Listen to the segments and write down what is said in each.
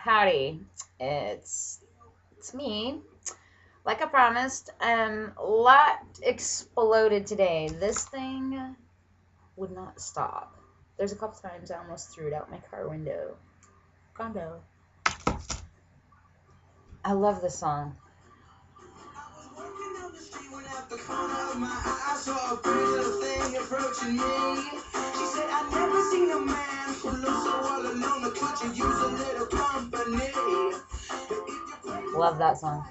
Howdy. It's me. Like I promised, a lot exploded today. This thing would not stop. There's a couple times I almost threw it out my car window. Condo. I love this song. Love that song.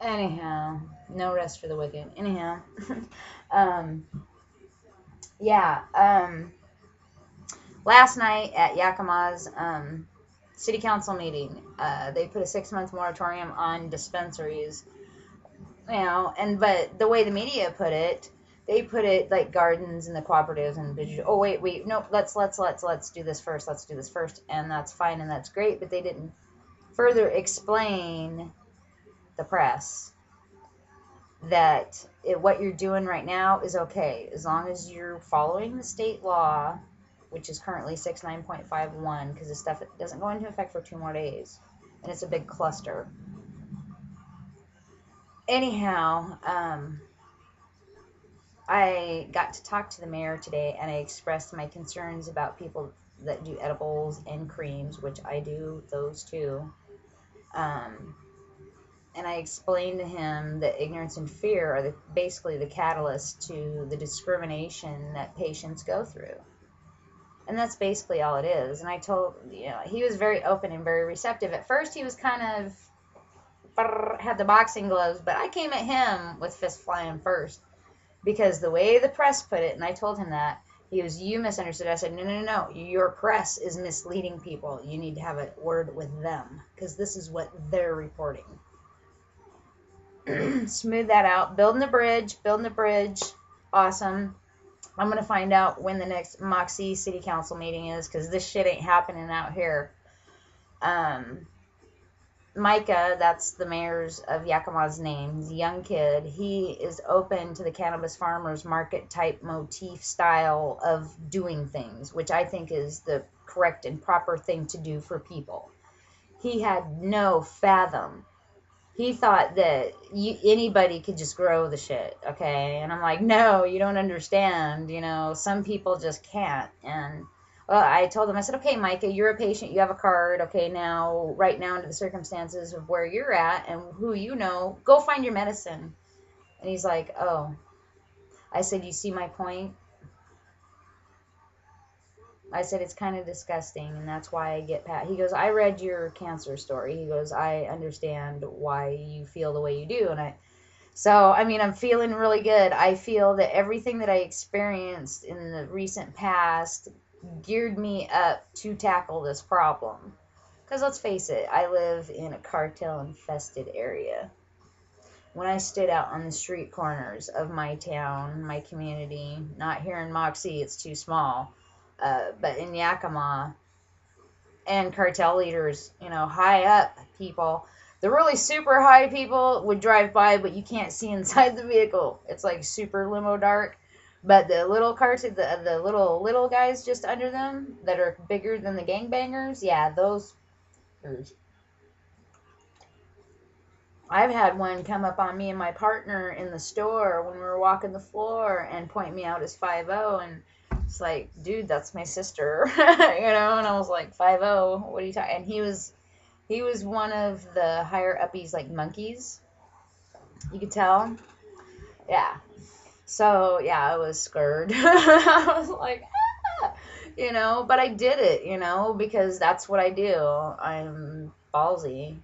Anyhow, no rest for the wicked. Anyhow, um, yeah. Last night at Yakima's city council meeting, they put a 6-month moratorium on dispensaries. But the way the media put it, they put it like gardens and the cooperatives and oh wait, no, let's do this first. Let's do this first, and that's fine and that's great. But they didn't further explain the press that what you're doing right now is okay as long as you're following the state law, which is currently 69.51, because this stuff doesn't go into effect for 2 more days, and it's a big cluster. Anyhow, I got to talk to the mayor today, and I expressed my concerns about people that do edibles and creams, which I do those too. And I explained to him that ignorance and fear are basically the catalyst to the discrimination that patients go through. And that's basically all it is. And I told, he was very open and very receptive. At first, he was kind of, had the boxing gloves, but I came at him with fist flying first. Because the way the press put it, and I told him that, you misunderstood. I said, no, your press is misleading people. You need to have a word with them, because this is what they're reporting. Smooth that out. Building the bridge. Awesome. I'm going to find out when the next Moxie City Council meeting is, because this shit ain't happening out here. Micah, that's the mayor's of Yakima's name. He's a young kid. He is open to the cannabis farmers market type motif style of doing things, which I think is the correct and proper thing to do for people. He had no fathom. He thought that anybody could just grow the shit, okay? And I'm like, no, you don't understand. Some people just can't. And I told him, I said, okay, Micah, you're a patient. You have a card. Okay, now, right now, under the circumstances of where you're at and who you know, go find your medicine. And he's like, oh. I said, you see my point? I said, it's kind of disgusting, and that's why I get He goes, I read your cancer story. He goes, I understand why you feel the way you do. I'm feeling really good. I feel that everything that I experienced in the recent past geared me up to tackle this problem. Because let's face it, I live in a cartel-infested area. When I stood out on the street corners of my town, my community, not here in Moxie, it's too small, but in Yakima, and cartel leaders, high up people, the really super high people would drive by, but you can't see inside the vehicle. It's like super limo dark. But the little cars, the little guys just under them that are bigger than the gangbangers, yeah, those. I've had one come up on me and my partner in the store when we were walking the floor and point me out as 5'0", and it's like, dude, that's my sister, And I was like, 5'0", what are you talking? And he was one of the higher uppies, like monkeys. You could tell, yeah. So yeah, I was scared. I was like, but I did it, because that's what I do. I'm ballsy.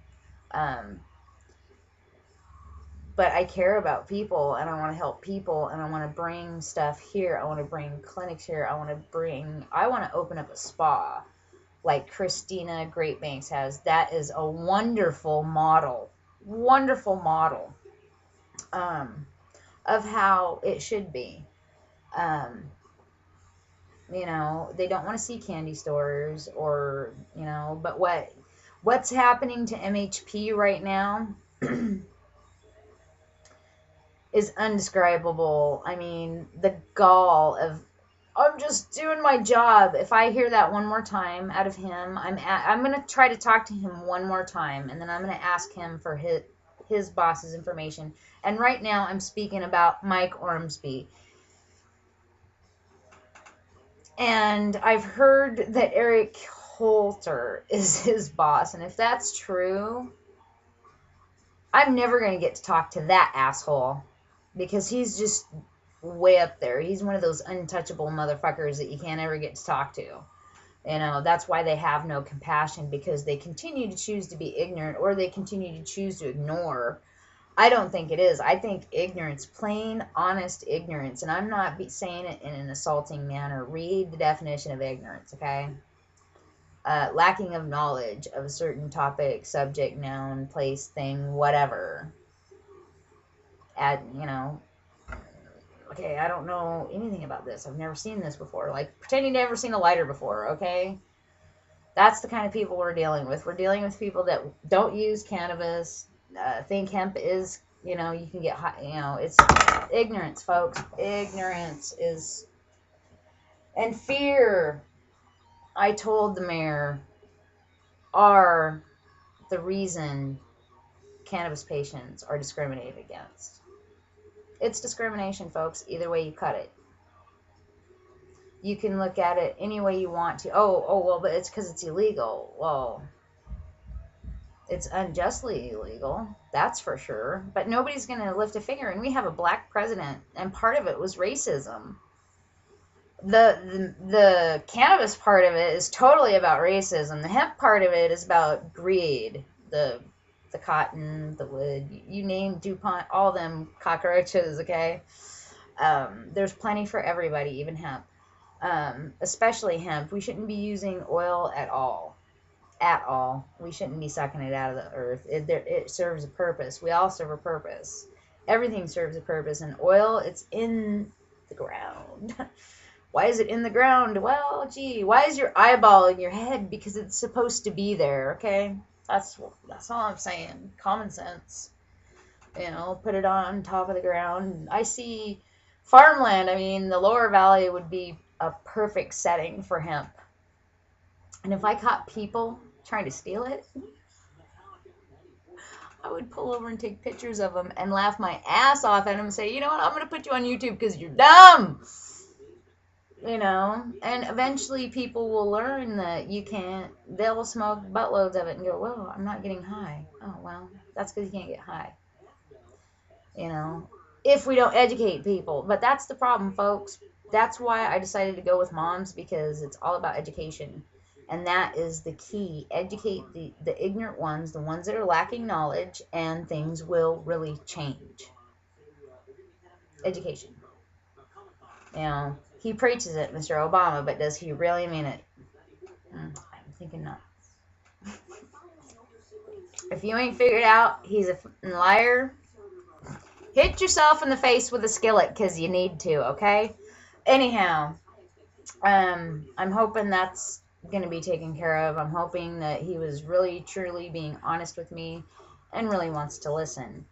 But I care about people, and I want to help people, and I want to bring stuff here. I want to bring clinics here. I want to open up a spa like Christina Great Banks has. That is a wonderful model of how it should be. They don't want to see candy stores or, but what's happening to MHP right now is undescribable. I mean, the gall of I'm just doing my job. If I hear that one more time out of him, I'm going to try to talk to him one more time, and then I'm going to ask him for his boss's information. And right now I'm speaking about Mike Ormsby. And I've heard that Eric Holter is his boss, and if that's true, I'm never going to get to talk to that asshole, because he's just way up there. He's one of those untouchable motherfuckers that you can't ever get to talk to. You know, that's why they have no compassion, because they continue to choose to be ignorant, or they continue to choose to ignore. I don't think it is. I think ignorance, plain, honest ignorance, and I'm not saying it in an assaulting manner. Read the definition of ignorance, okay? Lacking of knowledge of a certain topic, subject, noun, place, thing, whatever. Okay, I don't know anything about this. I've never seen this before. Like, pretending to never seen a lighter before, okay? That's the kind of people we're dealing with. We're dealing with people that don't use cannabis, think hemp is, you can get high, it's ignorance, folks. Ignorance is, and fear, I told the mayor, are the reason cannabis patients are discriminated against. It's discrimination, folks, either way you cut it. You can look at it any way you want to. Well, but it's because it's illegal. Well, it's unjustly illegal, that's for sure. But nobody's going to lift a finger. And we have a black president, and part of it was racism. The cannabis part of it is totally about racism. The hemp part of it is about greed. The cotton, the wood, you name DuPont, all them cockroaches, okay? There's plenty for everybody, even hemp. Especially hemp. We shouldn't be using oil at all. At all. We shouldn't be sucking it out of the earth. It serves a purpose. We all serve a purpose. Everything serves a purpose. And oil, it's in the ground. Why is it in the ground? Well, gee, why is your eyeball in your head? Because it's supposed to be there, okay? That's all I'm saying. Common sense. Put it on top of the ground. I see farmland. I mean, the lower valley would be a perfect setting for hemp. And if I caught people trying to steal it, I would pull over and take pictures of them and laugh my ass off at them and say, you know what, I'm going to put you on YouTube because you're dumb. And eventually people will learn that they'll smoke buttloads of it and go, whoa, I'm not getting high. Oh, well, that's because you can't get high. If we don't educate people. But that's the problem, folks. That's why I decided to go with moms, because it's all about education. And that is the key. Educate the ignorant ones, the ones that are lacking knowledge, and things will really change. Education. He preaches it, Mr. Obama, but does he really mean it? I'm thinking not. If you ain't figured out he's a liar, hit yourself in the face with a skillet, because you need to, okay? Anyhow, I'm hoping that's going to be taken care of. I'm hoping that he was really, truly being honest with me and really wants to listen.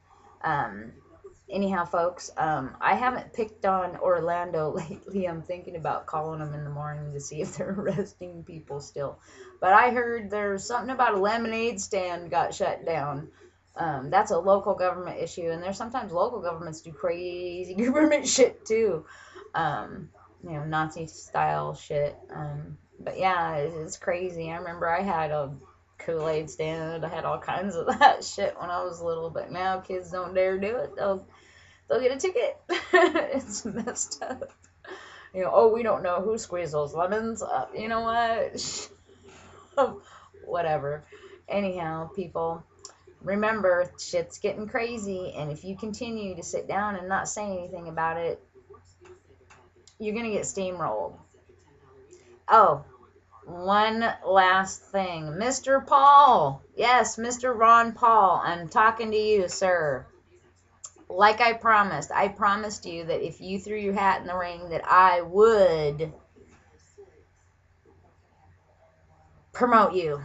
Anyhow, folks, I haven't picked on Orlando lately. I'm thinking about calling them in the morning to see if they're arresting people still. But I heard there's something about a lemonade stand got shut down. That's a local government issue, and there's sometimes local governments do crazy government shit too. Nazi-style shit. But yeah, it's crazy. I remember I had a Kool-Aid stand. I had all kinds of that shit when I was little, but now kids don't dare do it. They'll get a ticket. It's messed up. We don't know who squeezed those lemons up. You know what? Whatever. Anyhow, people, remember, shit's getting crazy, and if you continue to sit down and not say anything about it, you're going to get steamrolled. Oh, one last thing. Mr. Paul. Yes, Mr. Ron Paul. I'm talking to you, sir. Like I promised you that if you threw your hat in the ring, that I would promote you.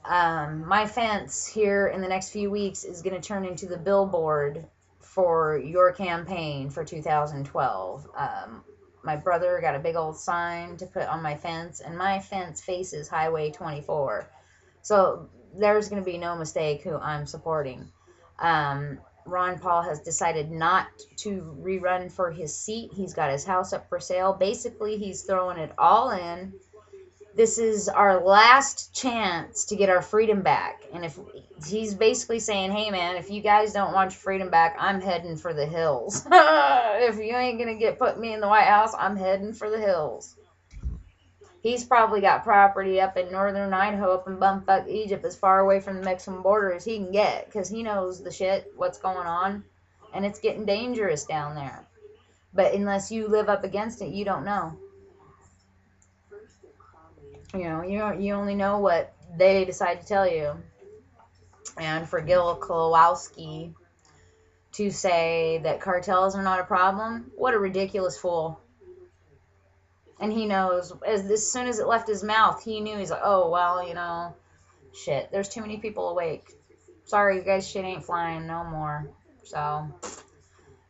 My fence here in the next few weeks is going to turn into the billboard for your campaign for 2012. my brother got a big old sign to put on my fence, and my fence faces Highway 24. So there's going to be no mistake who I'm supporting. Ron Paul has decided not to rerun for his seat. He's got his house up for sale. Basically, he's throwing it all in. This is our last chance to get our freedom back. And if he's basically saying, hey man, if you guys don't want your freedom back, I'm heading for the hills. If you ain't going to put me in the White House, I'm heading for the hills. He's probably got property up in northern Idaho, up in bumfuck Egypt, as far away from the Mexican border as he can get, because he knows the shit, what's going on, and it's getting dangerous down there. But unless you live up against it, you don't know. You only know what they decide to tell you. And for Gil Kowalski to say that cartels are not a problem, what a ridiculous fool. And he knows, as soon as it left his mouth, he knew. He's like, oh, well, shit, there's too many people awake. Sorry, you guys, shit ain't flying no more. So,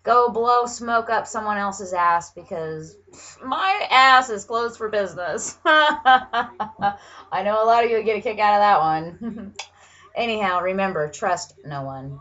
go blow smoke up someone else's ass, because my ass is closed for business. I know a lot of you will get a kick out of that one. Anyhow, remember, trust no one.